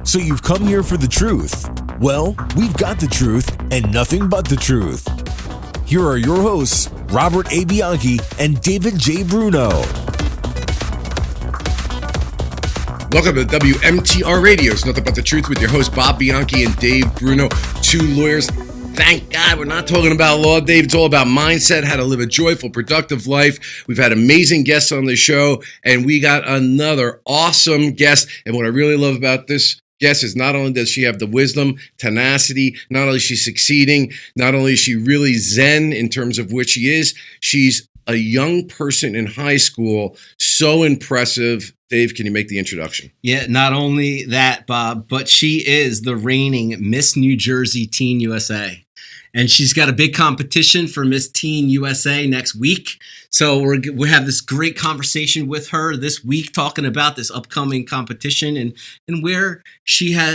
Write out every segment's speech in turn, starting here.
So you've come here for the truth. Well, we've got the truth and nothing but the truth. Here are your hosts, Robert A. Bianchi and David J. Bruno. Welcome to WMTR Radio. It's Nothing But the Truth with your hosts, Bob Bianchi and Dave Bruno, two lawyers. Thank God we're not talking about law, Dave. It's all about mindset, how to live a joyful, productive life. We've had amazing guests on the show, and we got another awesome guest. And what I really love about this guest is not only does she have the wisdom, tenacity, not only is she succeeding, not only is she really zen in terms of what she is, she's a young person in high school. So impressive. Dave, can you make the introduction? Yeah, not only that, Bob, but she is the reigning Miss New Jersey Teen USA. And she's got a big competition for Miss Teen USA next week. So we have this great conversation with her this week talking about this upcoming competition and where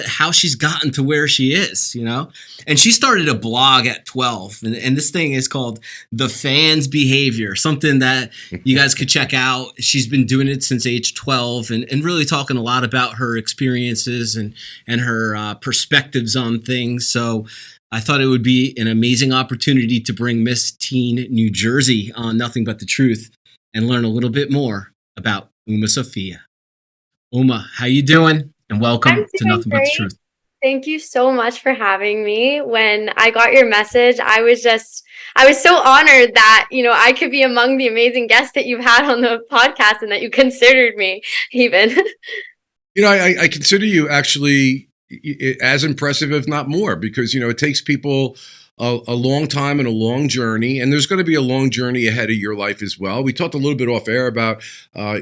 how she's gotten to where she is, you know. And she started a blog at 12, and this thing is called The Fans Behavior, something that you guys could check out. She's been doing it since age 12 and really talking a lot about her experiences and her perspectives on things. So I thought it would be an amazing opportunity to bring Miss Teen New Jersey on Nothing But the Truth and learn a little bit more about UmaSofia. Uma, how you doing? And welcome to Nothing But the Truth. Thank you so much for having me. When I got your message, I was so honored that, I could be among the amazing guests that you've had on the podcast and that you considered me even. I consider you actually as impressive, if not more, because, it takes people a long time and a long journey, and there's going to be a long journey ahead of your life as well. We talked a little bit off air about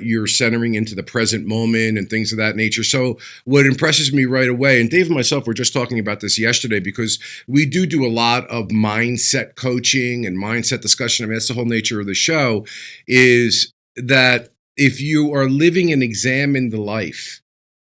your centering into the present moment and things of that nature. So what impresses me right away, and Dave and myself were just talking about this yesterday, because we do a lot of mindset coaching and mindset discussion. I mean, that's the whole nature of the show, is that if you are living an examined life,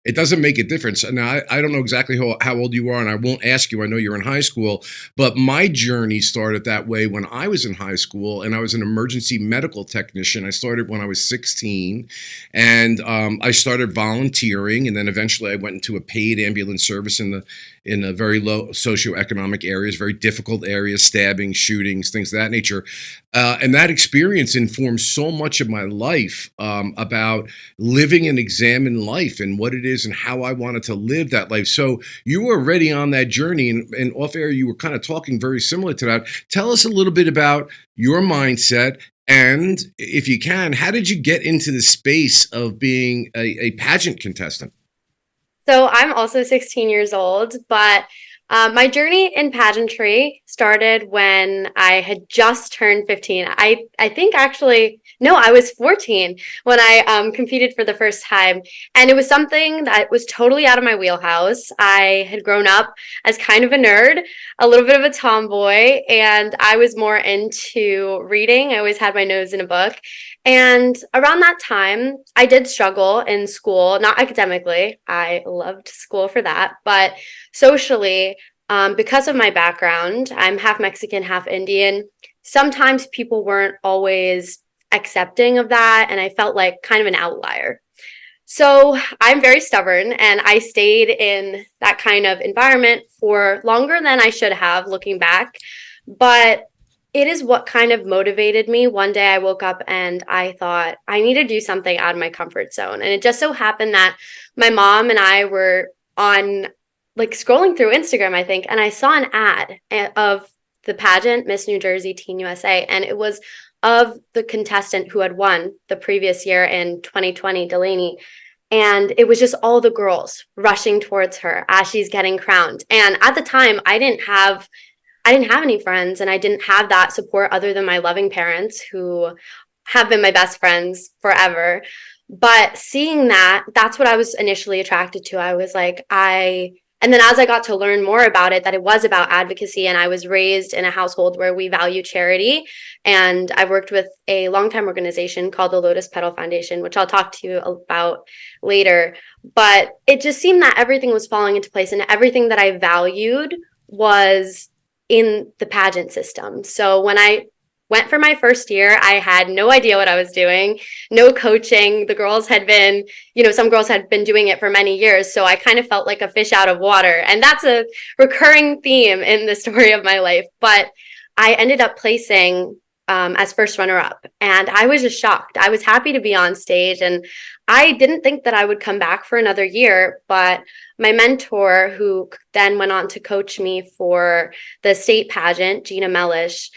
it doesn't make a difference. Now, I don't know exactly how old you are, and I won't ask you. I know you're in high school, but my journey started that way when I was in high school, and I was an emergency medical technician. I started when I was 16, and I started volunteering, and then eventually I went into a paid ambulance service in a very low socioeconomic areas, very difficult areas, stabbings, shootings, things of that nature. And that experience informed so much of my life about living an examined life and what it is and how I wanted to live that life. So you were already on that journey, and off air you were kind of talking very similar to that. Tell us a little bit about your mindset, and if you can, how did you get into the space of being a pageant contestant? So I'm also 16 years old, but my journey in pageantry started when I had just turned 15. I think actually, no, I was 14 when I competed for the first time. And it was something that was totally out of my wheelhouse. I had grown up as kind of a nerd, a little bit of a tomboy, and I was more into reading. I always had my nose in a book. And around that time, I did struggle in school, not academically. I loved school for that, but socially, because of my background, I'm half Mexican, half Indian. Sometimes people weren't always accepting of that, and I felt like kind of an outlier. So I'm very stubborn, and I stayed in that kind of environment for longer than I should have, looking back. But it is what kind of motivated me. One day I woke up and I thought, I need to do something out of my comfort zone. And it just so happened that my mom and I were on scrolling through Instagram, I think, and I saw an ad of the pageant Miss New Jersey Teen USA. And it was of the contestant who had won the previous year in 2020, Delaney. And it was just all the girls rushing towards her as she's getting crowned. And at the time, I didn't have any friends, and I didn't have that support other than my loving parents, who have been my best friends forever. But seeing that's what I was initially attracted to. I was like, and then as I got to learn more about it, that it was about advocacy, and I was raised in a household where we value charity. And I've worked with a longtime organization called the Lotus Petal Foundation, which I'll talk to you about later. But it just seemed that everything was falling into place, and everything that I valued was in the pageant system. So when I went for my first year. I had no idea what I was doing, no coaching. The girls had been, some girls had been doing it for many years. So I kind of felt like a fish out of water. And that's a recurring theme in the story of my life. But I ended up placing as first runner up. And I was just shocked. I was happy to be on stage, and I didn't think that I would come back for another year. But my mentor, who then went on to coach me for the state pageant, Gina Mellish,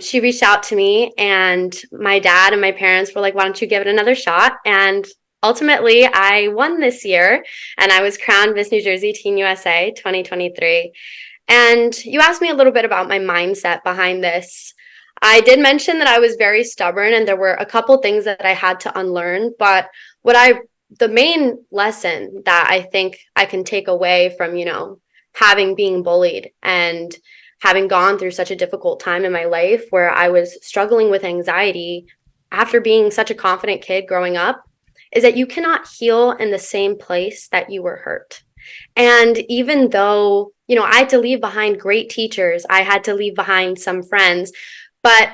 she reached out to me, and my dad and my parents were like, why don't you give it another shot? And ultimately, I won this year, and I was crowned Miss New Jersey Teen USA 2023. And you asked me a little bit about my mindset behind this. I did mention that I was very stubborn, and there were a couple things that I had to unlearn. But the main lesson that I think I can take away from, having being bullied and having gone through such a difficult time in my life where I was struggling with anxiety after being such a confident kid growing up, is that you cannot heal in the same place that you were hurt. And even though, I had to leave behind great teachers, I had to leave behind some friends, but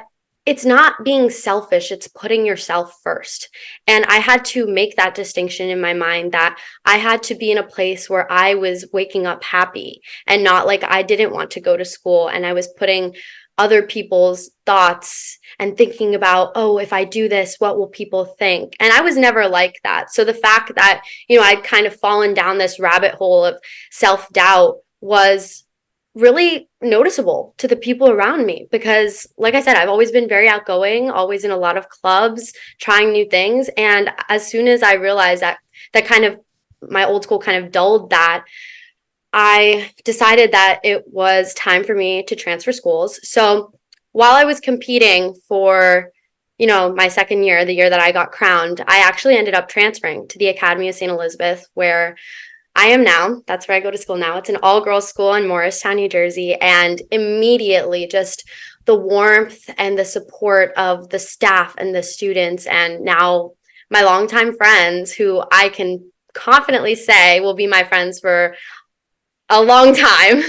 it's not being selfish, it's putting yourself first. And I had to make that distinction in my mind that I had to be in a place where I was waking up happy and not like I didn't want to go to school and I was putting other people's thoughts and thinking about, oh, if I do this, what will people think? And I was never like that. So the fact that, I'd kind of fallen down this rabbit hole of self-doubt was really noticeable to the people around me because, like I said, I've always been very outgoing, always in a lot of clubs, trying new things. And as soon as I realized that kind of my old school kind of dulled that, I decided that it was time for me to transfer schools. So while I was competing for, my second year, the year that I got crowned, I actually ended up transferring to the Academy of St. Elizabeth, where I am now. That's where I go to school now. It's an all-girls school in Morristown, New Jersey. And immediately just the warmth and the support of the staff and the students, and now my longtime friends, who I can confidently say will be my friends for a long time.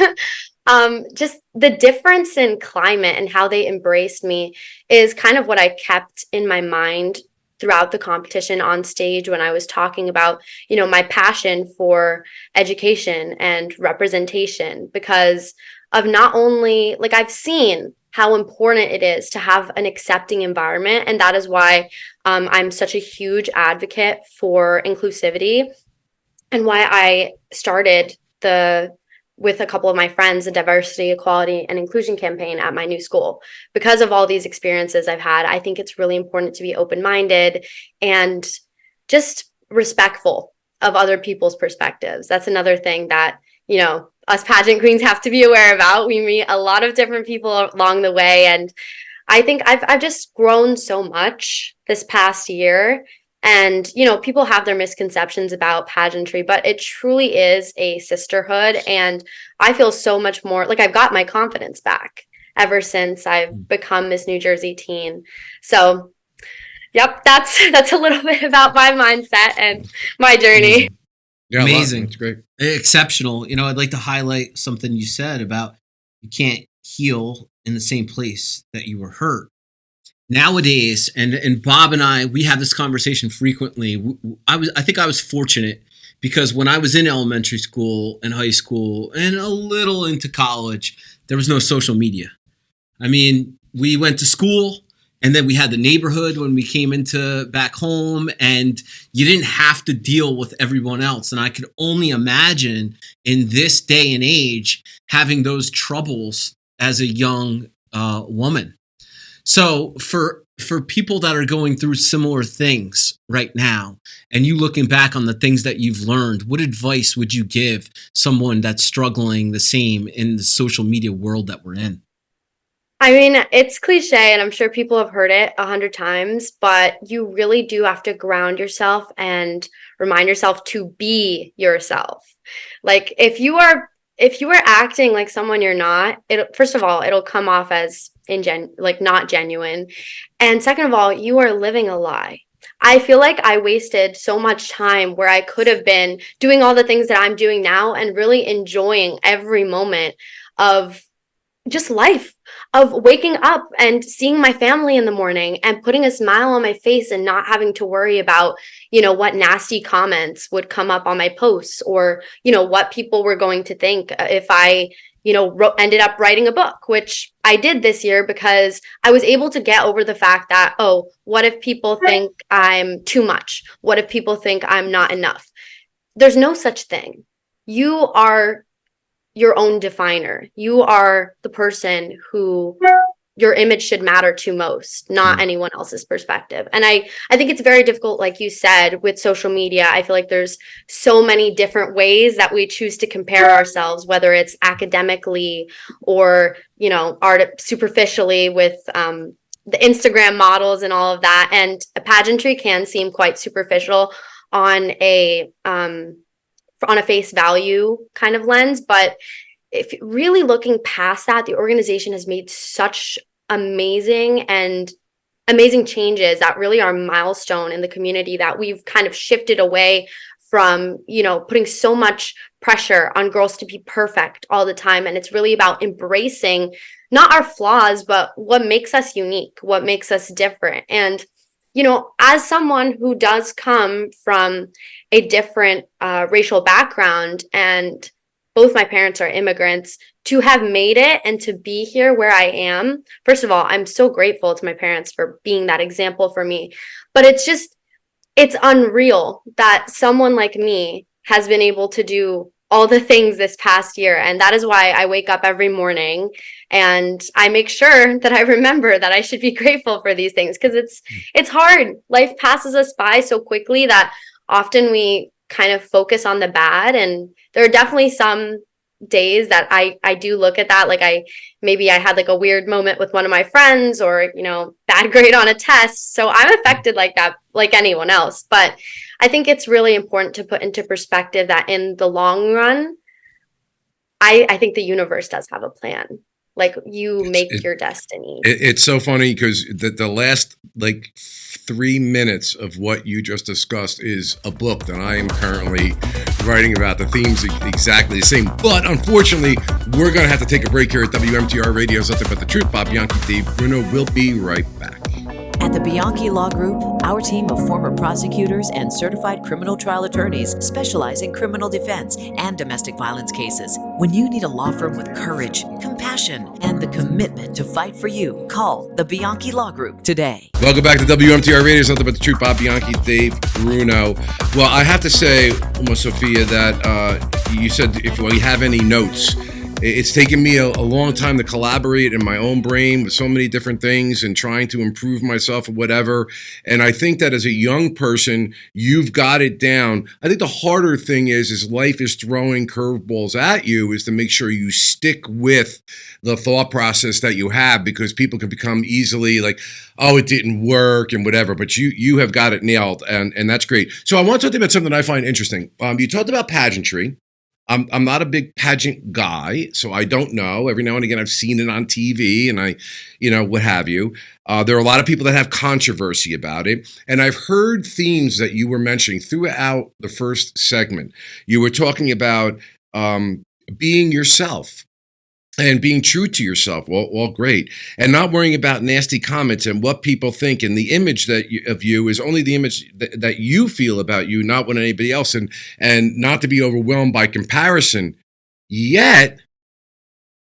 Just the difference in climate and how they embraced me is kind of what I kept in my mind throughout the competition on stage when I was talking about, my passion for education and representation, because of not only, like, I've seen how important it is to have an accepting environment. And that is why I'm such a huge advocate for inclusivity, and why I started with a couple of my friends, the diversity, equality, and inclusion campaign at my new school. Because of all these experiences I've had, I think it's really important to be open-minded and just respectful of other people's perspectives. That's another thing that, us pageant queens have to be aware about. We meet a lot of different people along the way. And I think I've just grown so much this past year. And, people have their misconceptions about pageantry, but it truly is a sisterhood. And I feel so much more like I've got my confidence back ever since I've become Miss New Jersey Teen. So, yep, that's a little bit about my mindset and my journey. Yeah, amazing. It's great. Exceptional. I'd like to highlight something you said about you can't heal in the same place that you were hurt. Nowadays, and Bob and I, we have this conversation frequently. I think I was fortunate because when I was in elementary school and high school and a little into college, there was no social media. I mean, we went to school and then we had the neighborhood when we came into back home, and you didn't have to deal with everyone else. And I could only imagine in this day and age having those troubles as a young woman. So for people that are going through similar things right now, and you looking back on the things that you've learned, what advice would you give someone that's struggling the same in the social media world that we're in? I mean, it's cliche, and I'm sure people have heard it 100 times, but you really do have to ground yourself and remind yourself to be yourself. Like if you are acting like someone you're not, first of all, it'll come off as not genuine. And second of all, you are living a lie. I feel like I wasted so much time where I could have been doing all the things that I'm doing now and really enjoying every moment of just life of waking up and seeing my family in the morning and putting a smile on my face and not having to worry about, what nasty comments would come up on my posts, or, what people were going to think if I, ended up writing a book, which I did this year because I was able to get over the fact that, oh, what if people think I'm too much? What if people think I'm not enough? There's no such thing. You are your own definer. You are the person who your image should matter to most, not anyone else's perspective. And I think it's very difficult, like you said, with social media. I feel like there's so many different ways that we choose to compare ourselves, whether it's academically or, art superficially with the Instagram models and all of that. And a pageantry can seem quite superficial on a face value kind of lens. But if really looking past that, the organization has made such amazing changes that really are a milestone in the community, that we've kind of shifted away from, putting so much pressure on girls to be perfect all the time. And it's really about embracing not our flaws, but what makes us unique, what makes us different. And as someone who does come from a different racial background, and both my parents are immigrants, to have made it and to be here where I am, first of all, I'm so grateful to my parents for being that example for me. But it's unreal that someone like me has been able to do all the things this past year. And that is why I wake up every morning and I make sure that I remember that I should be grateful for these things, because it's hard. Life passes us by so quickly that often we kind of focus on the bad. And there are definitely some days that I do look at that, like I had like a weird moment with one of my friends, or bad grade on a test, so I'm affected like that, like anyone else. But I think it's really important to put into perspective that in the long run, I think the universe does have a plan. Like, you make your destiny. It's so funny because the last 3 minutes of what you just discussed is a book that I am currently writing about. The themes exactly the same, but unfortunately, we're going to have to take a break here at WMTR Radio. Something But the Truth. Bob Bianchi, Dave Bruno. We'll be right back. At the Bianchi Law Group, our team of former prosecutors and certified criminal trial attorneys specialize in criminal defense and domestic violence cases. When you need a law firm with courage, compassion, and the commitment to fight for you, call the Bianchi Law Group today. Welcome back to WMTR Radio. Something But the Truth. Bob Bianchi, Dave Bruno. Well, I have to say, UmaSofia, that you said if we have any notes. It's taken me a long time to collaborate in my own brain with so many different things and trying to improve myself or whatever. And I think that as a young person, you've got it down. I think the harder thing is life is throwing curveballs at you, is to make sure you stick with the thought process that you have, because people can become easily like, oh, it didn't work and whatever, but you have got it nailed. And that's great. So I want to talk about something I find interesting. You talked about pageantry. I'm not a big pageant guy, so I don't know. Every now and again, I've seen it on TV and what have you. There are a lot of people that have controversy about it. And I've heard themes that you were mentioning throughout the first segment. You were talking about being yourself and being true to yourself. Well, great. And not worrying about nasty comments and what people think. And the image of you is only the image that you feel about you, not what anybody else. And not to be overwhelmed by comparison. Yet,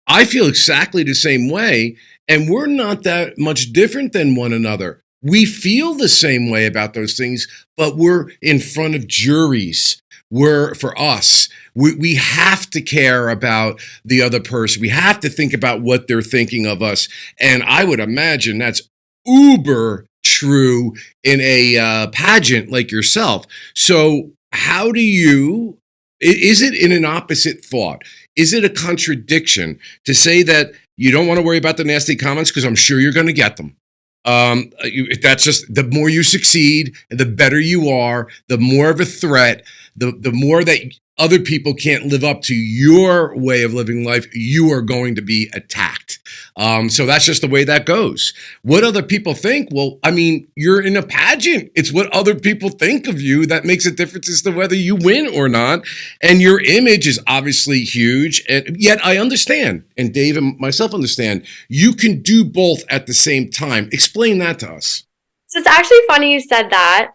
I feel exactly the same way. And we're not that much different than one another. We feel the same way about those things, but we're in front of juries. For us, we have to care about the other person. We have to think about what they're thinking of us. And I would imagine that's uber true in a pageant like yourself. So how do you, is it in an opposite thought? Is it a contradiction to say that you don't want to worry about the nasty comments because I'm sure you're going to get them? That's just, the more you succeed, the better you are, the more of a threat, the more that other people can't live up to your way of living life, you are going to be attacked. So that's just the way that goes. What other people think? Well, I mean, you're in a pageant. It's what other people think of you that makes a difference as to whether you win or not. And your image is obviously huge. And yet I understand, and Dave and myself understand, you can do both at the same time. Explain that to us. So it's actually funny you said that.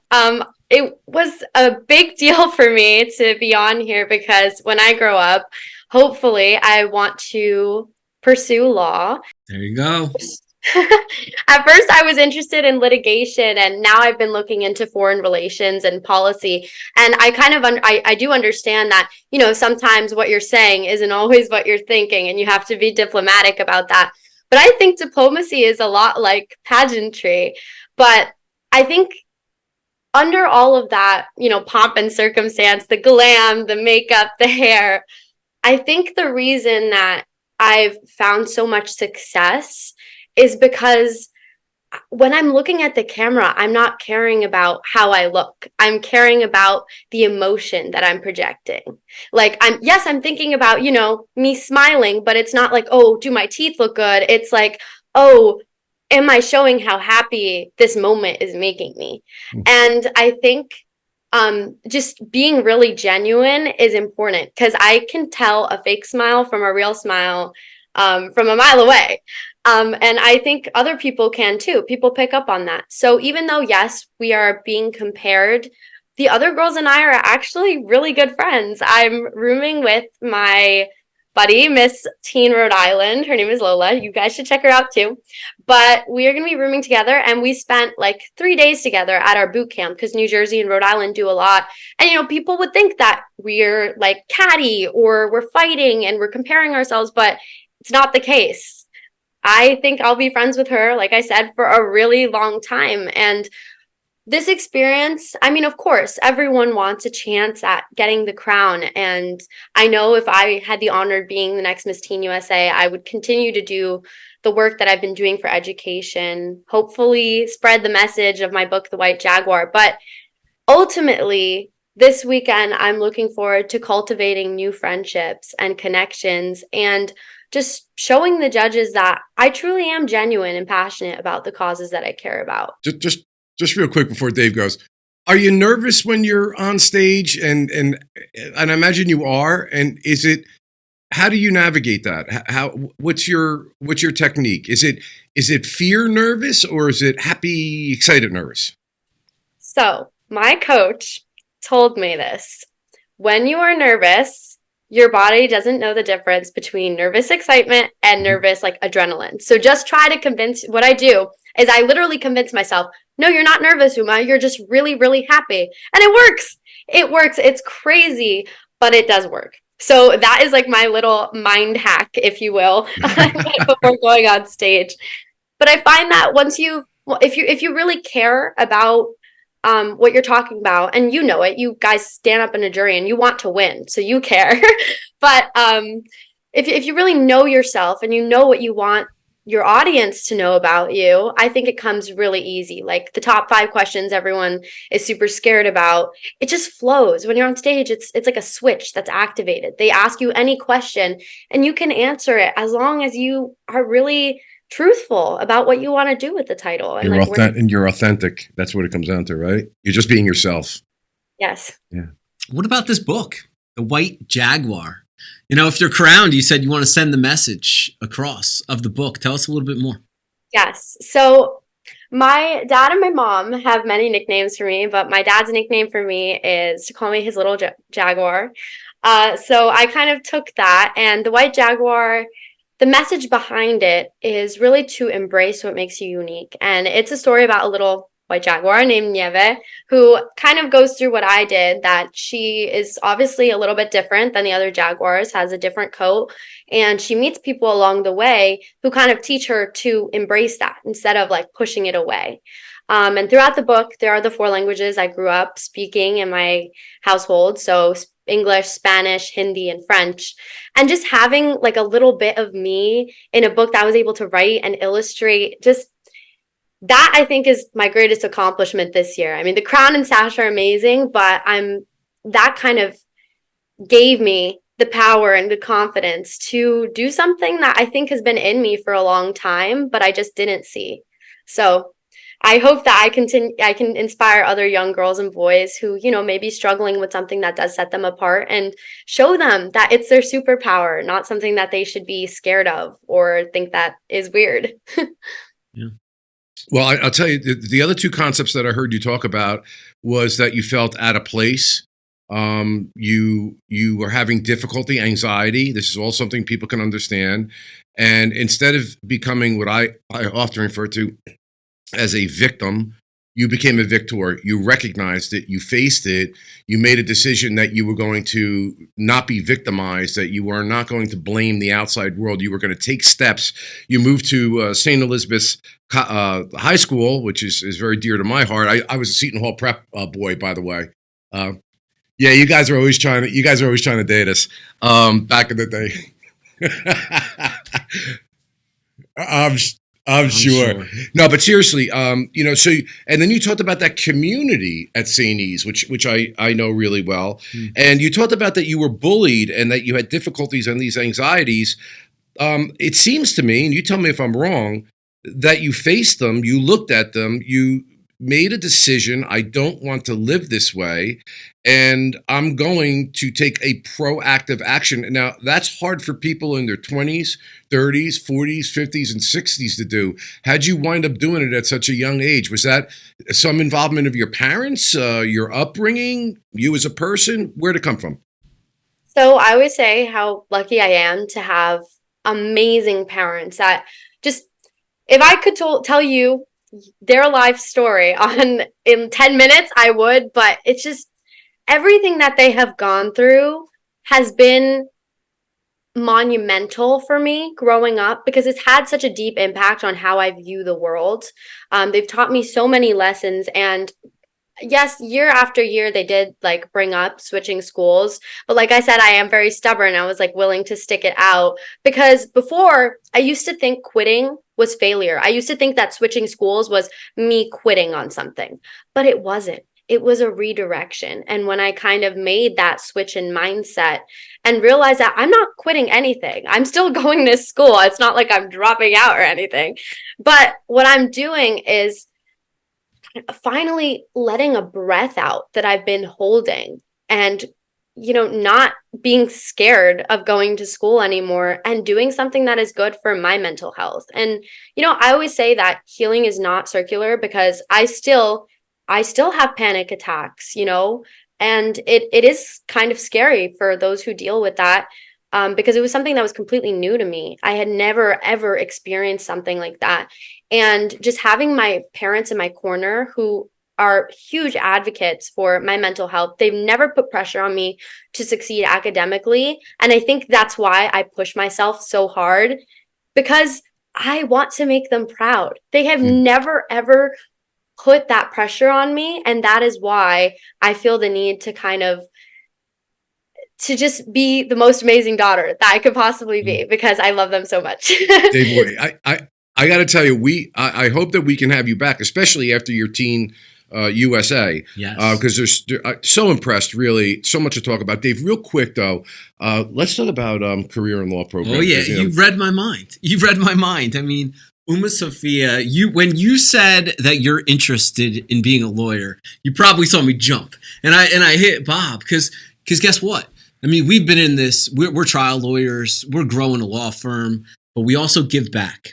It was a big deal for me to be on here because when I grow up, hopefully I want to pursue law. There you go. At first, I was interested in litigation, and now I've been looking into foreign relations and policy. And I kind of I do understand that, you know, sometimes what you're saying isn't always what you're thinking, and you have to be diplomatic about that. But I think diplomacy is a lot like pageantry. But I think under all of that, you know, pomp and circumstance, the glam, the makeup, the hair, I think the reason that I've found so much success is because when I'm looking at the camera, I'm not caring about how I look. I'm caring about the emotion that I'm projecting. Like I'm thinking about, you know, me smiling, but it's not like, oh, do my teeth look good? It's like, oh, am I showing how happy this moment is making me? And I think just being really genuine is important because I can tell a fake smile from a real smile from a mile away. And I think other people can too. People pick up on that. So even though, yes, we are being compared, the other girls and I are actually really good friends. I'm rooming with my buddy, Miss Teen Rhode Island. Her name is Lola. You guys should check her out too. But we are going to be rooming together, and we spent like 3 days together at our boot camp because New Jersey and Rhode Island do a lot. And, you know, people would think that we're like catty or we're fighting and we're comparing ourselves, but it's not the case. I think I'll be friends with her, like I said, for a really long time. And this experience, I mean, of course, everyone wants a chance at getting the crown. And I know if I had the honor of being the next Miss Teen USA, I would continue to do the work that I've been doing for education, hopefully spread the message of my book, The White Jaguar. But ultimately, this weekend, I'm looking forward to cultivating new friendships and connections and just showing the judges that I truly am genuine and passionate about the causes that I care about. Just real quick before Dave goes, are you nervous when you're on stage? And I imagine you are. And how do you navigate that? What's your technique? Is it fear nervous or is it happy, excited nervous? So my coach told me this. When you are nervous, your body doesn't know the difference between nervous excitement and nervous like adrenaline. So just try to what I do is I literally convince myself, no, you're not nervous, Uma. You're just really, really happy. And it works. It works. It's crazy, but it does work. So that is like my little mind hack, if you will, before going on stage. But I find that if you really care about what you're talking about, and you know it, you guys stand up in a jury and you want to win, so you care. But if you really know yourself and you know what you want your audience to know about you, I think it comes really easy. Like the top 5 questions everyone is super scared about, it just flows. When you're on stage, it's like a switch that's activated. They ask you any question and you can answer it as long as you are really truthful about what you want to do with the title. And you're authentic. That's what it comes down to, right? You're just being yourself. Yes. Yeah. What about this book, The White Jaguar? You know, if you're crowned, you said you want to send the message across of the book. Tell us a little bit more. Yes. So my dad and my mom have many nicknames for me, but my dad's nickname for me is to call me his little Jaguar. So I kind of took that, and the White Jaguar, the message behind it is really to embrace what makes you unique. And it's a story about a little white jaguar named Nieve, who kind of goes through what I did, that she is obviously a little bit different than the other jaguars, has a different coat, and she meets people along the way who kind of teach her to embrace that instead of like pushing it away. And throughout the book, there are the 4 languages I grew up speaking in my household. So English, Spanish, Hindi, and French. And just having like a little bit of me in a book that I was able to write and illustrate, just that I think is my greatest accomplishment this year. I mean, the crown and sash are amazing, but that kind of gave me the power and the confidence to do something that I think has been in me for a long time, but I just didn't see. So I hope that I can inspire other young girls and boys who, may be struggling with something that does set them apart, and show them that it's their superpower, not something that they should be scared of or think that is weird. Yeah. Well, I'll tell you, the other two concepts that I heard you talk about was that you felt out of place. You were having difficulty, anxiety. This is all something people can understand. And instead of becoming what I often refer to as a victim, you became a victor. You recognized it. You faced it. You made a decision that you were going to not be victimized, that you were not going to blame the outside world. You were going to take steps. You moved to St. Elizabeth's High School, which is very dear to my heart. I was a Seton Hall prep boy, by the way. Yeah, you guys are always trying to date us back in the day. I'm sure. No, but seriously, so and then you talked about that community at St. E's, which I know really well. And you talked about that you were bullied and that you had difficulties and these anxieties. It seems to me, and you tell me if I'm wrong, that you faced them, you looked at them, you made a decision. I don't want to live this way, and I'm going to take a proactive action. Now, that's hard for people in their 20s, 30s, 40s, 50s, and 60s to do. How'd you wind up doing it at such a young age? Was that some involvement of your parents, your upbringing, you as a person? Where'd it come from? So I always say how lucky I am to have amazing parents that just, if I could tell you their life story in 10 minutes, I would, but it's just everything that they have gone through has been monumental for me growing up, because it's had such a deep impact on how I view the world. They've taught me so many lessons, and yes, year after year, they did like bring up switching schools. But like I said, I am very stubborn. I was like willing to stick it out, because before I used to think quitting was failure. I used to think that switching schools was me quitting on something, but it wasn't. It was a redirection. And when I kind of made that switch in mindset and realized that I'm not quitting anything, I'm still going to school. It's not like I'm dropping out or anything. But what I'm doing is finally letting a breath out that I've been holding, and not being scared of going to school anymore, and doing something that is good for my mental health. And I always say that healing is not circular, because I still have panic attacks, and it is kind of scary for those who deal with that. Because it was something that was completely new to me. I had never, ever experienced something like that. And just having my parents in my corner, who are huge advocates for my mental health, they've never put pressure on me to succeed academically. And I think that's why I push myself so hard, because I want to make them proud. They have never, ever put that pressure on me. And that is why I feel the need to just be the most amazing daughter that I could possibly be, because I love them so much. Dave, I got to tell you, I hope that we can have you back, especially after your Teen USA. Yes. Because so impressed, really, so much to talk about. Dave, real quick though, let's talk about career and law program. Oh yeah, you read my mind. You read my mind. I mean, UmaSofia, when you said that you're interested in being a lawyer, you probably saw me jump, and I hit Bob, because guess what? I mean, we've been in this, we're trial lawyers, we're growing a law firm, but we also give back.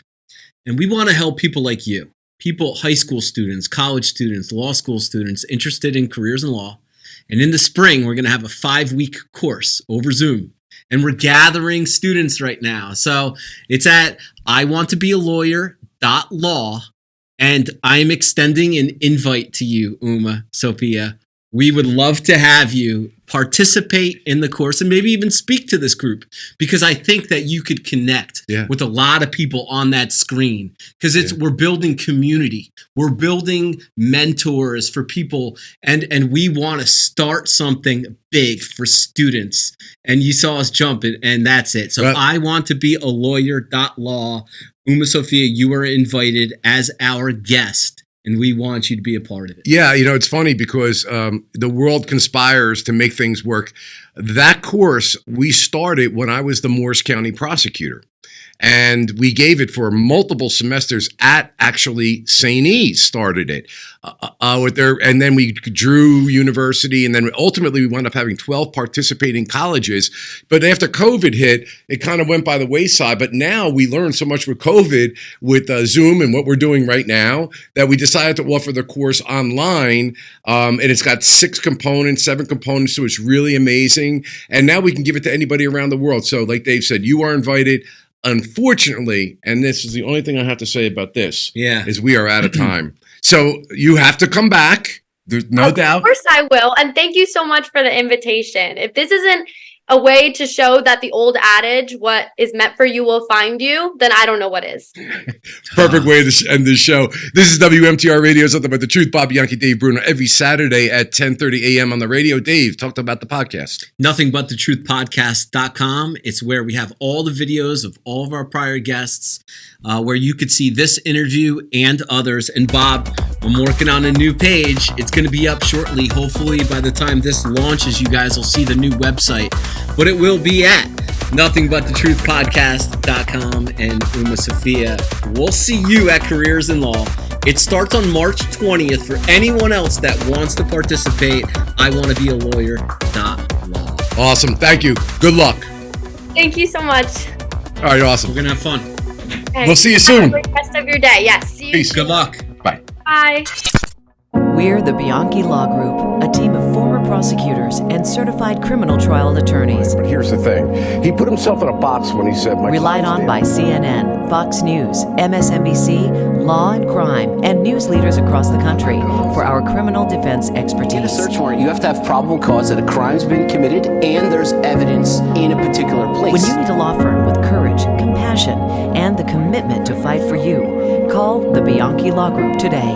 And we want to help people like you, people, high school students, college students, law school students interested in careers in law. And in the spring, we're going to have a 5-week course over Zoom. And we're gathering students right now. So it's at iwanttobealawyer.law. And I'm extending an invite to you, UmaSofia. We would love to have you participate in the course and maybe even speak to this group, because I think that you could connect with a lot of people on that screen, because we're building community. We're building mentors for people, and we want to start something big for students. And you saw us jump, and that's it. So I want to be a lawyer.law. UmaSofia, you are invited as our guest, and we want you to be a part of it. Yeah, it's funny because the world conspires to make things work That course we started when I was the Morris County prosecutor. And we gave it for multiple semesters at actually St. E's started it and then we Drew University, and then ultimately we wound up having 12 participating colleges. But after COVID hit, it kind of went by the wayside. But now we learned so much with COVID, with Zoom and what we're doing right now, that we decided to offer the course online. And it's got 7 components, so it's really amazing. And now we can give it to anybody around the world. So like Dave said, you are invited. Unfortunately, and this is the only thing I have to say about this, is we are out of time. So you have to come back. There's no doubt. Of course I will. And thank you so much for the invitation. If this isn't a way to show that the old adage, what is meant for you will find you, then I don't know what is. Perfect way to end this show. This is WMTR Radio, Something About the Truth. Bob Bianchi, Dave Bruno, every Saturday at 10:30 a.m. on the radio. Dave, talk about the podcast. NothingButTheTruthPodcast.com. It's where we have all the videos of all of our prior guests, where you could see this interview and others. And Bob, I'm working on a new page. It's going to be up shortly. Hopefully by the time this launches, you guys will see the new website. But it will be at NothingButTheTruthPodcast.com and UmaSofia. We'll see you at Careers in Law. It starts on March 20th for anyone else that wants to participate. IWannaBeALawyer.law. Awesome. Thank you. Good luck. Thank you so much. All right, awesome. We're going to have fun. Okay. We'll see you soon. Have a great rest of your day. Yes. See you. Peace. Good luck. Bye. Bye. We're the Bianchi Law Group, a team of former prosecutors and certified criminal trial attorneys. But here's the thing. He put himself in a box when he said... Relied on by CNN, Fox News, MSNBC, Law and Crime, and news leaders across the country for our criminal defense expertise. To get a search warrant, you have to have probable cause that a crime's been committed and there's evidence in a particular place. When you need a law firm with courage, compassion, and the commitment to fight for you, call the Bianchi Law Group today.